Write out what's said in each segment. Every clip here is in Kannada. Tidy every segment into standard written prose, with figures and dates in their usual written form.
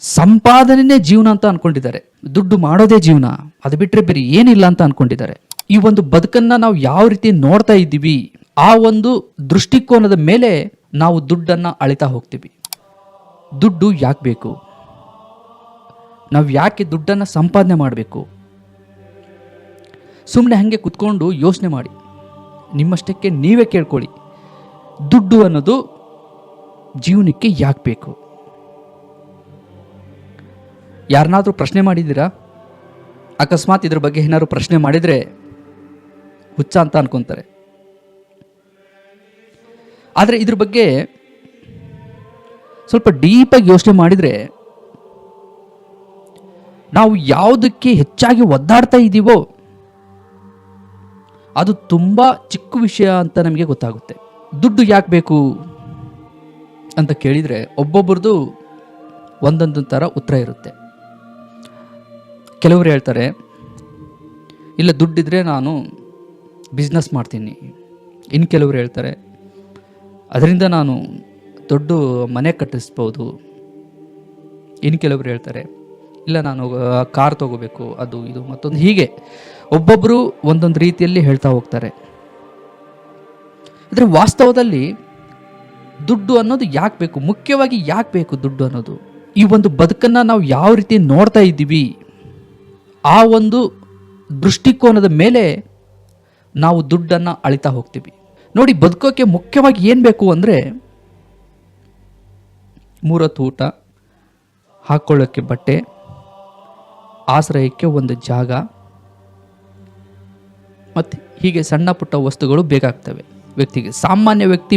ಸಂಪಾದನೆನೇ ಜೀವನ ಅಂತ ಅನ್ಕೊಂಡಿದ್ದಾರೆ. ದುಡ್ಡು ಮಾಡೋದೇ ಜೀವನ, ಅದು ಬಿಟ್ಟರೆ ಬೇರೆ ಏನಿಲ್ಲ ಅಂತ ಅನ್ಕೊಂಡಿದ್ದಾರೆ. ಈ ಒಂದು ಬದುಕನ್ನ ನಾವು ಯಾವ ರೀತಿ ನೋಡ್ತಾ ಇದ್ದೀವಿ, ಆ ಒಂದು ದೃಷ್ಟಿಕೋನದ ಮೇಲೆ ನಾವು ದುಡ್ಡನ್ನ ಅಳಿತಾ ಹೋಗ್ತೀವಿ. ದುಡ್ಡು ಯಾಕೆ ಬೇಕು, ನಾವು ಯಾಕೆ ದುಡ್ಡನ್ನು ಸಂಪಾದನೆ ಮಾಡಬೇಕು? ಸುಮ್ಮನೆ ಹಾಗೆ ಕುತ್ಕೊಂಡು ಯೋಚನೆ ಮಾಡಿ, ನಿಮ್ಮಷ್ಟಕ್ಕೆ ನೀವೇ ಕೇಳ್ಕೊಳ್ಳಿ. ದುಡ್ಡು ಅನ್ನೋದು ಜೀವನಕ್ಕೆ ಯಾಕೆ ಬೇಕು? ಯಾರನ್ನಾದ್ರೂ ಪ್ರಶ್ನೆ ಮಾಡಿದ್ದೀರಾ? ಅಕಸ್ಮಾತ್ ಇದ್ರ ಬಗ್ಗೆ ಏನಾದ್ರು ಪ್ರಶ್ನೆ ಮಾಡಿದರೆ ಹುಚ್ಚ ಅಂತ ಅನ್ಕೊಂತಾರೆ. ಆದರೆ ಇದ್ರ ಬಗ್ಗೆ ಸ್ವಲ್ಪ ಡೀಪಾಗಿ ಯೋಚನೆ ಮಾಡಿದರೆ, ನಾವು ಯಾವುದಕ್ಕೆ ಹೆಚ್ಚಾಗಿ ಒದ್ದಾಡ್ತಾ ಇದ್ದೀವೋ ಅದು ತುಂಬ ಚಿಕ್ಕ ವಿಷಯ ಅಂತ ನಮಗೆ ಗೊತ್ತಾಗುತ್ತೆ. ದುಡ್ಡು ಯಾಕೆ ಬೇಕು ಅಂತ ಕೇಳಿದರೆ ಒಬ್ಬೊಬ್ಬರದು ಒಂದೊಂದು ಥರ ಉತ್ತರ ಇರುತ್ತೆ. ಕೆಲವರು ಹೇಳ್ತಾರೆ, ಇಲ್ಲ ದುಡ್ಡಿದ್ರೆ ನಾನು ಬಿಸ್ನೆಸ್ ಮಾಡ್ತೀನಿ. ಇನ್ನು ಕೆಲವರು ಹೇಳ್ತಾರೆ, ಅದರಿಂದ ನಾನು ದೊಡ್ಡ ಮನೆ ಕಟ್ಟಿಸ್ಬೋದು. ಇನ್ನು ಕೆಲವರು ಹೇಳ್ತಾರೆ, ಇಲ್ಲ ನಾನು ಕಾರ್ ತೊಗೋಬೇಕು, ಅದು ಇದು ಮತ್ತೊಂದು. ಹೀಗೆ ಒಬ್ಬೊಬ್ಬರು ಒಂದೊಂದು ರೀತಿಯಲ್ಲಿ ಹೇಳ್ತಾ ಹೋಗ್ತಾರೆ. ಆದರೆ ವಾಸ್ತವದಲ್ಲಿ ದುಡ್ಡು ಅನ್ನೋದು ಯಾಕೆ ಬೇಕು? ಮುಖ್ಯವಾಗಿ ಯಾಕೆ ಬೇಕು ದುಡ್ಡು ಅನ್ನೋದು? ಈ ಒಂದು ಬದುಕನ್ನು ನಾವು ಯಾವ ರೀತಿ ನೋಡ್ತಾ ಇದ್ದೀವಿ, ಆ ಒಂದು ದೃಷ್ಟಿಕೋನದ ಮೇಲೆ ನಾವು ದುಡ್ಡನ್ನು ಅಳಿತಾ ಹೋಗ್ತೀವಿ. ನೋಡಿ, ಬದುಕೋಕೆ ಮುಖ್ಯವಾಗಿ ಏನು ಬೇಕು ಅಂದರೆ, 3 ಹೊತ್ತು ಊಟ, ಹಾಕ್ಕೊಳ್ಳೋಕ್ಕೆ ಬಟ್ಟೆ, ಆಶ್ರಯಕ್ಕೆ ಒಂದು ಜಾಗ, ಮತ್ತು ಹೀಗೆ ಸಣ್ಣ ಪುಟ್ಟ ವಸ್ತುಗಳು ಬೇಕಾಗ್ತವೆ ವ್ಯಕ್ತಿಗೆ. ಸಾಮಾನ್ಯ ವ್ಯಕ್ತಿ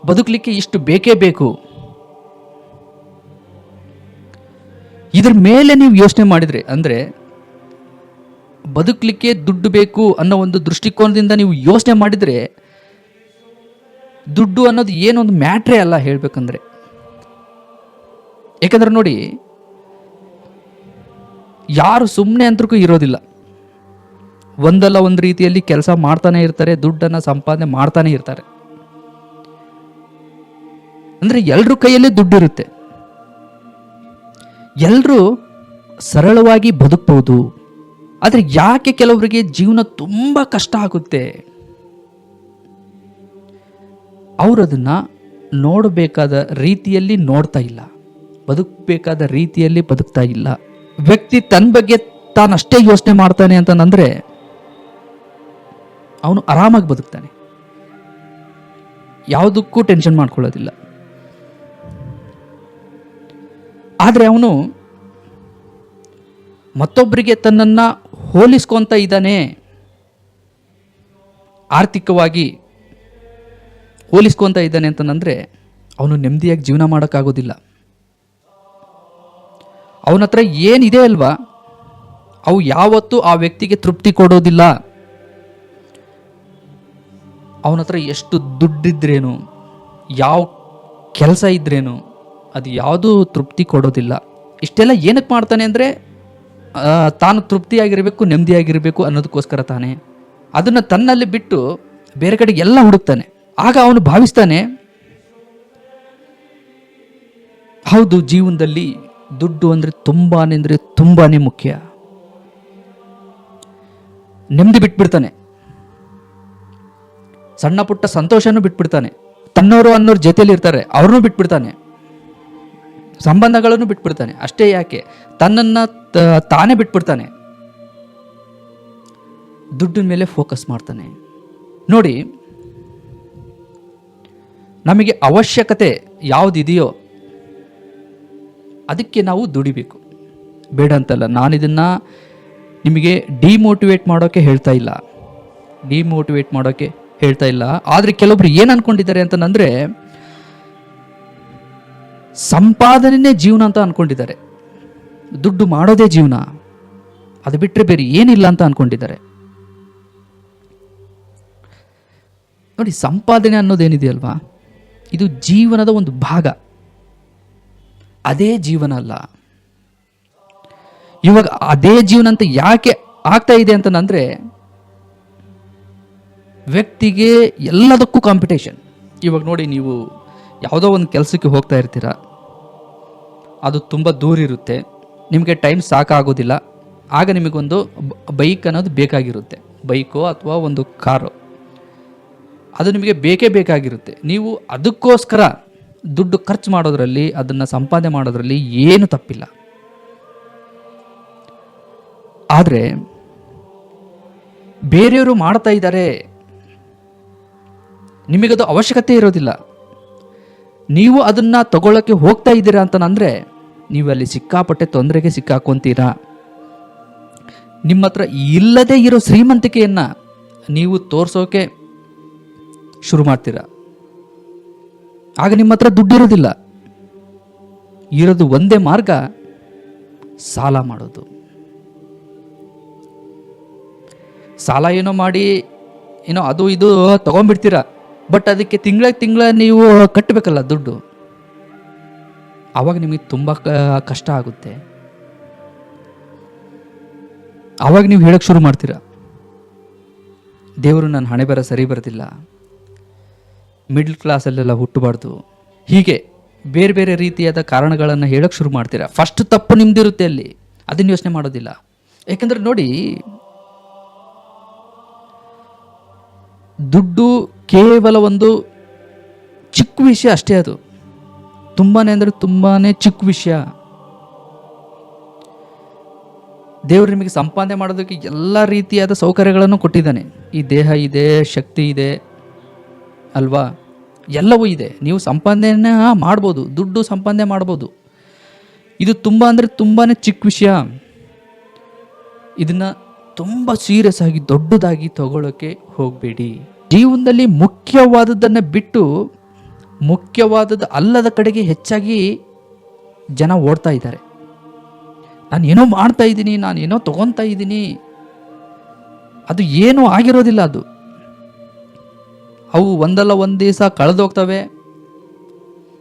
ಬದುಕಲಿಕ್ಕೆ ಇಷ್ಟು ಬೇಕೇ ಬೇಕು. ಇದ್ರ ಮೇಲೆ ನೀವು ಯೋಚನೆ ಮಾಡಿದರೆ, ಅಂದರೆ ಬದುಕಲಿಕ್ಕೆ ದುಡ್ಡು ಬೇಕು ಅನ್ನೋ ಒಂದು ದೃಷ್ಟಿಕೋನದಿಂದ ನೀವು ಯೋಚನೆ ಮಾಡಿದರೆ, ದುಡ್ಡು ಅನ್ನೋದು ಏನೊಂದು ಮ್ಯಾಟ್ರೇ ಅಲ್ಲ ಹೇಳಬೇಕಂದ್ರೆ. ಯಾಕಂದ್ರೆ ನೋಡಿ, ಯಾರು ಸುಮ್ಮನೆ ಅಂತರೂ ಇರೋದಿಲ್ಲ. ಒಂದಲ್ಲ ಒಂದು ರೀತಿಯಲ್ಲಿ ಕೆಲಸ ಮಾಡ್ತಾನೆ ಇರ್ತಾರೆ, ದುಡ್ಡನ್ನು ಸಂಪಾದನೆ ಮಾಡ್ತಾನೆ ಇರ್ತಾರೆ. ಅಂದರೆ ಎಲ್ಲರ ಕೈಯಲ್ಲಿ ದುಡ್ಡಿರುತ್ತೆ, ಎಲ್ಲರೂ ಸರಳವಾಗಿ ಬದುಕಬಹುದು. ಆದರೆ ಯಾಕೆ ಕೆಲವರಿಗೆ ಜೀವನ ತುಂಬ ಕಷ್ಟ ಆಗುತ್ತೆ? ಅವರು ಅದನ್ನು ನೋಡಬೇಕಾದ ರೀತಿಯಲ್ಲಿ ನೋಡ್ತಾ ಇಲ್ಲ, ಬದುಕಬೇಕಾದ ರೀತಿಯಲ್ಲಿ ಬದುಕ್ತಾ ಇಲ್ಲ. ವ್ಯಕ್ತಿ ತನ್ನ ಬಗ್ಗೆ ತಾನಷ್ಟೇ ಯೋಚನೆ ಮಾಡ್ತಾನೆ ಅಂತಂದ್ರೆ ಅವನು ಆರಾಮಾಗಿ ಬದುಕ್ತಾನೆ, ಯಾವುದಕ್ಕೂ ಟೆನ್ಷನ್ ಮಾಡ್ಕೊಳ್ಳೋದಿಲ್ಲ. ಆದರೆ ಅವನು ಮತ್ತೊಬ್ಬರಿಗೆ ತನ್ನನ್ನು ಹೋಲಿಸ್ಕೊತ ಇದ್ದಾನೆ, ಆರ್ಥಿಕವಾಗಿ ಹೋಲಿಸ್ಕೊತ ಇದ್ದಾನೆ ಅಂತಂದರೆ ಅವನು ನೆಮ್ಮದಿಯಾಗಿ ಜೀವನ ಮಾಡೋಕ್ಕಾಗೋದಿಲ್ಲ. ಅವನ ಹತ್ರ ಏನಿದೆ ಅಲ್ವಾ, ಅವು ಯಾವತ್ತೂ ಆ ವ್ಯಕ್ತಿಗೆ ತೃಪ್ತಿ ಕೊಡೋದಿಲ್ಲ. ಅವನ ಹತ್ರ ಎಷ್ಟು ದುಡ್ಡಿದ್ರೇನು, ಯಾವ ಕೆಲಸ ಇದ್ರೇನು, ಅದು ಯಾವುದೂ ತೃಪ್ತಿ ಕೊಡೋದಿಲ್ಲ. ಇಷ್ಟೆಲ್ಲ ಏನಕ್ಕೆ ಮಾಡ್ತಾನೆ ಅಂದರೆ, ತಾನು ತೃಪ್ತಿಯಾಗಿರಬೇಕು, ನೆಮ್ಮದಿಯಾಗಿರಬೇಕು ಅನ್ನೋದಕ್ಕೋಸ್ಕರ ತಾನೆ. ಅದನ್ನು ತನ್ನಲ್ಲಿ ಬಿಟ್ಟು ಬೇರೆ ಕಡೆ ಎಲ್ಲ ಹುಡುಕ್ತಾನೆ. ಆಗ ಅವನು ಭಾವಿಸ್ತಾನೆ, ಹೌದು, ಜೀವನದಲ್ಲಿ ದುಡ್ಡು ಅಂದರೆ ತುಂಬಾನೇ ಮುಖ್ಯ. ನೆಮ್ಮದಿ ಬಿಟ್ಬಿಡ್ತಾನೆ, ಸಣ್ಣ ಪುಟ್ಟ ಸಂತೋಷನೂ ಬಿಟ್ಬಿಡ್ತಾನೆ, ತನ್ನವರು ಅನ್ನೋರು ಜೊತೆಯಲ್ಲಿ ಇರ್ತಾರೆ ಅವ್ರನ್ನೂ ಬಿಟ್ಬಿಡ್ತಾನೆ, ಸಂಬಂಧಗಳನ್ನು ಬಿಟ್ಬಿಡ್ತಾನೆ. ಅಷ್ಟೇ ಯಾಕೆ, ತನ್ನನ್ನು ತಾನೇ ಬಿಟ್ಬಿಡ್ತಾನೆ, ದುಡ್ಡಿನ ಮೇಲೆ ಫೋಕಸ್ ಮಾಡ್ತಾನೆ. ನೋಡಿ, ನಮಗೆ ಅವಶ್ಯಕತೆ ಯಾವುದಿದೆಯೋ ಅದಕ್ಕೆ ನಾವು ದುಡಿಬೇಕು, ಬೇಡ ಅಂತಲ್ಲ. ನಾನಿದನ್ನು ನಿಮಗೆ ಡಿಮೋಟಿವೇಟ್ ಮಾಡೋಕ್ಕೆ ಹೇಳ್ತಾ ಇಲ್ಲ. ಆದರೆ ಕೆಲವೊಬ್ರು ಏನು ಅನ್ಕೊಂಡಿದ್ದಾರೆ ಅಂತಂದರೆ, ಸಂಪಾದನೆನೇ ಜೀವನ ಅಂತ ಅನ್ಕೊಂಡಿದ್ದಾರೆ. ದುಡ್ಡು ಮಾಡೋದೇ ಜೀವನ, ಅದು ಬಿಟ್ಟರೆ ಬೇರೆ ಏನಿಲ್ಲ ಅಂತ ಅನ್ಕೊಂಡಿದ್ದಾರೆ. ನೋಡಿ, ಸಂಪಾದನೆ ಅನ್ನೋದೇನಿದೆಯಲ್ವಾ, ಇದು ಜೀವನದ ಒಂದು ಭಾಗ, ಅದೇ ಜೀವನ ಅಲ್ಲ. ಇವಾಗ ಅದೇ ಜೀವನ ಅಂತ ಯಾಕೆ ಆಗ್ತಾ ಇದೆ ಅಂತಂದ್ರೆ, ವ್ಯಕ್ತಿಗೆ ಎಲ್ಲದಕ್ಕೂ ಕಾಂಪಿಟೇಷನ್. ಇವಾಗ ನೋಡಿ, ನೀವು ಯಾವುದೋ ಒಂದು ಕೆಲಸಕ್ಕೆ ಹೋಗ್ತಾ ಇರ್ತೀರ, ಅದು ತುಂಬ ದೂರ ಇರುತ್ತೆ, ನಿಮಗೆ ಟೈಮ್ ಸಾಕಾಗೋದಿಲ್ಲ. ಆಗ ನಿಮಗೊಂದು ಬೈಕ್ ಅನ್ನೋದು ಬೇಕಾಗಿರುತ್ತೆ, ಬೈಕೋ ಅಥವಾ ಒಂದು ಕಾರು, ಅದು ನಿಮಗೆ ಬೇಕೇ ಬೇಕಾಗಿರುತ್ತೆ. ನೀವು ಅದಕ್ಕೋಸ್ಕರ ದುಡ್ಡು ಖರ್ಚು ಮಾಡೋದ್ರಲ್ಲಿ, ಅದನ್ನು ಸಂಪಾದನೆ ಮಾಡೋದ್ರಲ್ಲಿ ಏನು ತಪ್ಪಿಲ್ಲ. ಆದರೆ ಬೇರೆಯವರು ಮಾಡ್ತಾ ಇದ್ದಾರೆ, ನಿಮಗದು ಅವಶ್ಯಕತೆ ಇರೋದಿಲ್ಲ, ನೀವು ಅದನ್ನು ತಗೊಳ್ಳೋಕ್ಕೆ ಹೋಗ್ತಾ ಇದ್ದೀರಾ ಅಂತಂದರೆ ನೀವು ಅಲ್ಲಿ ಸಿಕ್ಕಾಪಟ್ಟೆ ತೊಂದರೆಗೆ ಸಿಕ್ಕಾಕೊಂತೀರಾ. ನಿಮ್ಮ ಹತ್ರ ಇಲ್ಲದೇ ಇರೋ ಶ್ರೀಮಂತಿಕೆಯನ್ನು ನೀವು ತೋರಿಸೋಕೆ ಶುರು ಮಾಡ್ತೀರಾ. ಆಗ ನಿಮ್ಮ ಹತ್ರ ದುಡ್ಡಿರೋದಿಲ್ಲ, ಇರೋದು ಒಂದೇ ಮಾರ್ಗ, ಸಾಲ ಮಾಡೋದು. ಸಾಲ ಏನೋ ಮಾಡಿ ಏನೋ ಅದು ಇದು ತಗೊಂಡ್ಬಿಡ್ತೀರಾ, ಬಟ್ ಅದಕ್ಕೆ ತಿಂಗಳ ನೀವು ಕಟ್ಟಬೇಕಲ್ಲ ದುಡ್ಡು. ಆವಾಗ ನಿಮಗೆ ತುಂಬ ಕಷ್ಟ ಆಗುತ್ತೆ. ಆವಾಗ ನೀವು ಹೇಳಕ್ಕೆ ಶುರು ಮಾಡ್ತೀರಾ, ದೇವರು ನನ್ನ ಹಣೆ ಬರ ಸರಿ ಬರ್ತಿಲ್ಲ, ಮಿಡ್ಲ್ ಕ್ಲಾಸಲ್ಲೆಲ್ಲ ಹುಟ್ಟಬಾರ್ದು, ಹೀಗೆ ಬೇರೆ ಬೇರೆ ರೀತಿಯಾದ ಕಾರಣಗಳನ್ನು ಹೇಳಕ್ಕೆ ಶುರು ಮಾಡ್ತೀರಾ. ಫಸ್ಟ್ ತಪ್ಪು ನಿಮ್ದಿರುತ್ತೆ ಅಲ್ಲಿ, ಅದನ್ನು ಯೋಚನೆ ಮಾಡೋದಿಲ್ಲ. ಯಾಕಂದ್ರೆ ನೋಡಿ, ದುಡ್ಡು ಕೇವಲ ಒಂದು ಚಿಕ್ಕ ವಿಷಯ ಅಷ್ಟೇ, ಅದು ತುಂಬಾ ಅಂದರೆ ತುಂಬಾ ಚಿಕ್ಕ ವಿಷಯ. ದೇವರು ನಿಮಗೆ ಸಂಪಾದನೆ ಮಾಡೋದಕ್ಕೆ ಎಲ್ಲ ರೀತಿಯಾದ ಸೌಕರ್ಯಗಳನ್ನು ಕೊಟ್ಟಿದ್ದಾನೆ. ಈ ದೇಹ ಇದೆ, ಶಕ್ತಿ ಇದೆ ಅಲ್ವಾ, ಎಲ್ಲವೂ ಇದೆ. ನೀವು ಸಂಪಾದನೆ ಮಾಡ್ಬೋದು, ದುಡ್ಡು ಸಂಪಾದನೆ ಮಾಡ್ಬೋದು. ಇದು ತುಂಬ ಅಂದರೆ ತುಂಬಾ ಚಿಕ್ಕ ವಿಷಯ. ಇದನ್ನು ತುಂಬ ಸೀರಿಯಸ್ ಆಗಿ ದೊಡ್ಡದಾಗಿ ತಗೊಳ್ಳೋಕ್ಕೆ ಹೋಗಬೇಡಿ. ಜೀವನದಲ್ಲಿ ಮುಖ್ಯವಾದದ್ದನ್ನು ಬಿಟ್ಟು ಮುಖ್ಯವಾದದ್ದು ಅಲ್ಲದ ಕಡೆಗೆ ಹೆಚ್ಚಾಗಿ ಜನ ಓಡ್ತಾ ಇದ್ದಾರೆ. ನಾನೇನೋ ಮಾಡ್ತಾ ಇದ್ದೀನಿ, ನಾನೇನೋ ತಗೊತಾ ಇದ್ದೀನಿ, ಅದು ಏನೂ ಆಗಿರೋದಿಲ್ಲ. ಅದು ಅವು ಒಂದಲ್ಲ ಒಂದು ದಿವಸ ಕಳೆದೋಗ್ತವೆ,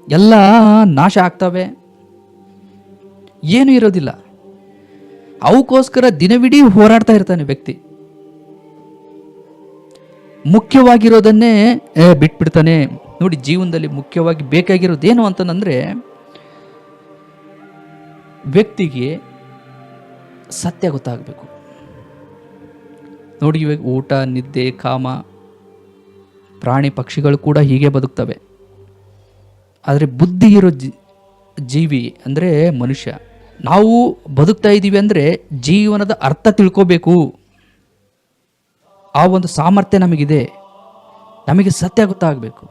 ಎಲ್ಲ ನಾಶ ಆಗ್ತವೆ, ಏನೂ ಇರೋದಿಲ್ಲ. ಅವಕ್ಕೋಸ್ಕರ ದಿನವಿಡೀ ಹೋರಾಡ್ತಾ ಇರ್ತಾನೆ ವ್ಯಕ್ತಿ. ಮುಖ್ಯವಾಗಿರೋದನ್ನೇ ಬಿಟ್ಬಿಡ್ತಾನೆ. ನೋಡಿ, ಜೀವನದಲ್ಲಿ ಮುಖ್ಯವಾಗಿ ಬೇಕಾಗಿರೋದೇನು ಅಂತಂದರೆ ವ್ಯಕ್ತಿಗೆ ಸತ್ಯ ಗೊತ್ತಾಗಬೇಕು. ನೋಡಿ, ಇವಾಗ ಊಟ, ನಿದ್ದೆ, ಕಾಮ, ಪ್ರಾಣಿ ಪಕ್ಷಿಗಳು ಕೂಡ ಹೀಗೆ ಬದುಕ್ತವೆ. ಆದರೆ ಬುದ್ಧಿ ಇರೋ ಜೀವಿ ಅಂದರೆ ಮನುಷ್ಯ. ನಾವು ಬದುಕ್ತಾ ಇದ್ದೀವಿ ಅಂದರೆ ಜೀವನದ ಅರ್ಥ ತಿಳ್ಕೋಬೇಕು. ಆ ಒಂದು ಸಾಮರ್ಥ್ಯ ನಮಗಿದೆ, ನಮಗೆ ಸತ್ಯ ಗೊತ್ತಾಗಬೇಕು.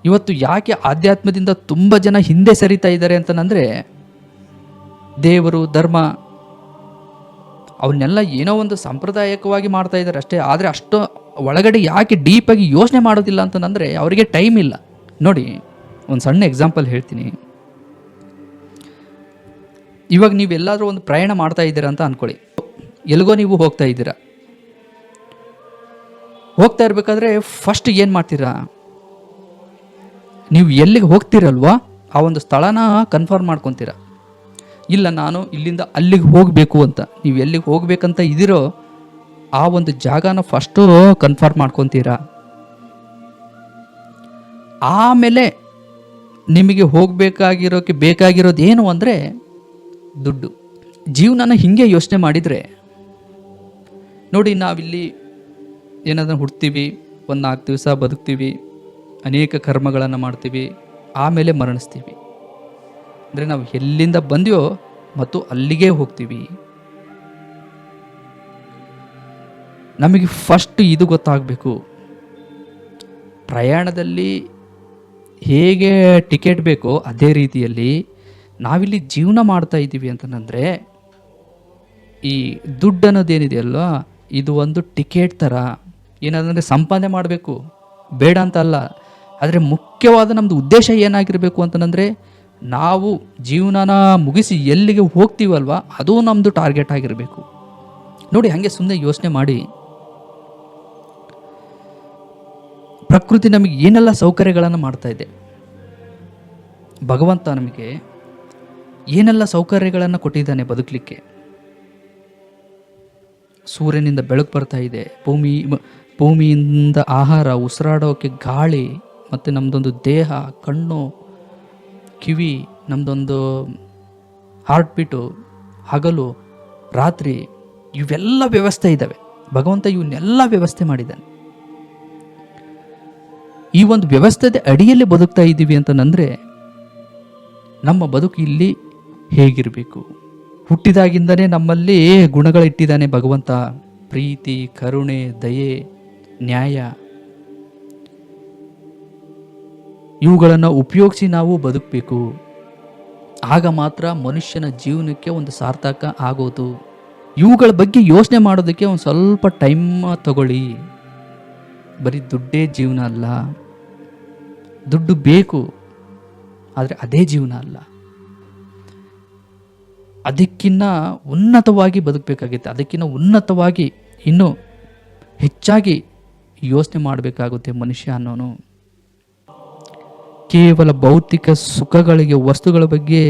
ಇವತ್ತು ಯಾಕೆ ಆಧ್ಯಾತ್ಮದಿಂದ ತುಂಬ ಜನ ಹಿಂದೆ ಸರಿತಾ ಇದ್ದಾರೆ ಅಂತಂದರೆ, ದೇವರು, ಧರ್ಮ ಅವನ್ನೆಲ್ಲ ಏನೋ ಒಂದು ಸಾಂಪ್ರದಾಯಿಕವಾಗಿ ಮಾಡ್ತಾ ಇದ್ದಾರೆ ಅಷ್ಟೇ. ಆದರೆ ಅಷ್ಟು ಒಳಗಡೆ ಯಾಕೆ ಡೀಪಾಗಿ ಯೋಚನೆ ಮಾಡೋದಿಲ್ಲ ಅಂತಂದರೆ ಅವರಿಗೆ ಟೈಮ್ ಇಲ್ಲ. ನೋಡಿ, ಒಂದು ಸಣ್ಣ ಎಕ್ಸಾಂಪಲ್ ಹೇಳ್ತೀನಿ. ಇವಾಗ ನೀವೆಲ್ಲಾದರೂ ಒಂದು ಪ್ರಯಾಣ ಮಾಡ್ತಾ ಇದ್ದೀರಾ ಅಂತ ಅಂದ್ಕೊಳ್ಳಿ. ಎಲ್ಲಿಗೋ ನೀವು ಹೋಗ್ತಾ ಇದ್ದೀರಾ. ಹೋಗ್ತಾ ಇರಬೇಕಾದ್ರೆ ಫಸ್ಟ್ ಏನು ಮಾಡ್ತೀರಾ? ನೀವು ಎಲ್ಲಿಗೆ ಹೋಗ್ತೀರಲ್ವಾ ಆ ಒಂದು ಸ್ಥಳನ ಕನ್ಫರ್ಮ್ ಮಾಡ್ಕೊತೀರಾ. ಇಲ್ಲ, ನಾನು ಇಲ್ಲಿಂದ ಅಲ್ಲಿಗೆ ಹೋಗಬೇಕು ಅಂತ, ನೀವು ಎಲ್ಲಿಗೆ ಹೋಗ್ಬೇಕಂತ ಇದ್ದೀರೋ ಆ ಒಂದು ಜಾಗನ ಫಸ್ಟು ಕನ್ಫರ್ಮ್ ಮಾಡ್ಕೊತೀರಾ. ಆಮೇಲೆ ನಿಮಗೆ ಬೇಕಾಗಿರೋದು ಏನು ಅಂದರೆ ದುಡ್ಡು. ಜೀವನನ ಹಿಂಗೆ ಯೋಚನೆ ಮಾಡಿದರೆ ನೋಡಿ, ನಾವಿಲ್ಲಿ ಏನಾದರೂ ಹುಡ್ತೀವಿ, ಒಂದು 4 ದಿವಸ ಬದುಕ್ತೀವಿ, ಅನೇಕ ಕರ್ಮಗಳನ್ನು ಮಾಡ್ತೀವಿ, ಆಮೇಲೆ ಮರಣಿಸ್ತೀವಿ. ಅಂದರೆ ನಾವು ಎಲ್ಲಿಂದ ಬಂದ್ಯೋ ಮತ್ತು ಅಲ್ಲಿಗೆ ಹೋಗ್ತೀವಿ. ನಮಗೆ ಫಸ್ಟ್ ಇದು ಗೊತ್ತಾಗಬೇಕು. ಪ್ರಯಾಣದಲ್ಲಿ ಹೇಗೆ ಟಿಕೆಟ್ ಬೇಕೋ ಅದೇ ರೀತಿಯಲ್ಲಿ ನಾವಿಲ್ಲಿ ಜೀವನ ಮಾಡ್ತಾ ಇದ್ದೀವಿ ಅಂತಂದರೆ ಈ ದುಡ್ಡು ಅನ್ನೋದೇನಿದೆಯಲ್ವ, ಇದು ಒಂದು ಟಿಕೆಟ್ ಥರ. ಏನಾದಂದರೆ ಸಂಪಾದನೆ ಮಾಡಬೇಕು, ಬೇಡ ಅಂತ ಅಲ್ಲ. ಆದರೆ ಮುಖ್ಯವಾದ ನಮ್ಮದು ಉದ್ದೇಶ ಏನಾಗಿರಬೇಕು ಅಂತಂದರೆ, ನಾವು ಜೀವನನ ಮುಗಿಸಿ ಎಲ್ಲಿಗೆ ಹೋಗ್ತೀವಲ್ವ ಅದು ನಮ್ಮದು ಟಾರ್ಗೆಟ್ ಆಗಿರಬೇಕು. ನೋಡಿ, ಹಾಗೆ ಸುಮ್ಮನೆ ಯೋಚನೆ ಮಾಡಿ. ಪ್ರಕೃತಿ ನಮಗೆ ಏನೆಲ್ಲ ಸೌಕರ್ಯಗಳನ್ನು ಮಾಡ್ತಾ ಇದೆ, ಭಗವಂತ ನಮಗೆ ಏನೆಲ್ಲ ಸೌಕರ್ಯಗಳನ್ನು ಕೊಟ್ಟಿದ್ದಾನೆ ಬದುಕಲಿಕ್ಕೆ. ಸೂರ್ಯನಿಂದ ಬೆಳಕು ಬರ್ತಾ ಇದೆ, ಭೂಮಿಯಿಂದ ಆಹಾರ, ಉಸಿರಾಡೋಕ್ಕೆ ಗಾಳಿ, ಮತ್ತು ನಮ್ಮದೊಂದು ದೇಹ, ಕಣ್ಣು, ಕಿವಿ, ನಮ್ಮದೊಂದು ಹಾರ್ಟ್ ಬೀಟು, ಹಗಲು ರಾತ್ರಿ, ಇವೆಲ್ಲ ವ್ಯವಸ್ಥೆ ಇದ್ದಾವೆ. ಭಗವಂತ ಇವನ್ನೆಲ್ಲ ವ್ಯವಸ್ಥೆ ಮಾಡಿದ್ದಾನೆ. ಈ ಒಂದು ವ್ಯವಸ್ಥೆದ ಅಡಿಯಲ್ಲಿ ಬದುಕ್ತಾ ಇದ್ದೀವಿ ಅಂತಂದರೆ ನಮ್ಮ ಬದುಕು ಇಲ್ಲಿ ಹೇಗಿರಬೇಕು? ಹುಟ್ಟಿದಾಗಿಂದನೇ ನಮ್ಮಲ್ಲಿ ಗುಣಗಳಿಟ್ಟಿದ್ದಾನೆ ಭಗವಂತ. ಪ್ರೀತಿ, ಕರುಣೆ, ದಯೆ, ನ್ಯಾಯ, ಇವುಗಳನ್ನು ಉಪಯೋಗಿಸಿ ನಾವು ಬದುಕಬೇಕು. ಆಗ ಮಾತ್ರ ಮನುಷ್ಯನ ಜೀವನಕ್ಕೆ ಒಂದು ಸಾರ್ಥಕ ಆಗೋದು. ಇವುಗಳ ಬಗ್ಗೆ ಯೋಚನೆ ಮಾಡೋದಕ್ಕೆ ಒಂದು ಸ್ವಲ್ಪ ಟೈಮ್ ತಗೊಳ್ಳಿ. ಬರೀ ದುಡ್ಡೇ ಜೀವನ ಅಲ್ಲ, ದುಡ್ಡು ಬೇಕು, ಆದರೆ ಅದೇ ಜೀವನ ಅಲ್ಲ. ಅದಕ್ಕಿಂತ ಉನ್ನತವಾಗಿ ಬದುಕಬೇಕಾಗುತ್ತೆ. ಅದಕ್ಕಿಂತ ಉನ್ನತವಾಗಿ ಇನ್ನೂ ಹೆಚ್ಚಾಗಿ ಯೋಚನೆ ಮಾಡಬೇಕಾಗುತ್ತೆ ಮನುಷ್ಯ ಅನ್ನೋನು. ಕೇವಲ ಭೌತಿಕ ಸುಖಗಳಿಗೆ, ವಸ್ತುಗಳ ಬಗ್ಗೆ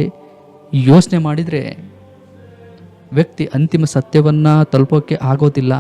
ಯೋಚನೆ ಮಾಡಿದರೆ ವ್ಯಕ್ತಿ ಅಂತಿಮ ಸತ್ಯವನ್ನು ತಲುಪೋಕ್ಕೆ ಆಗೋದಿಲ್ಲ.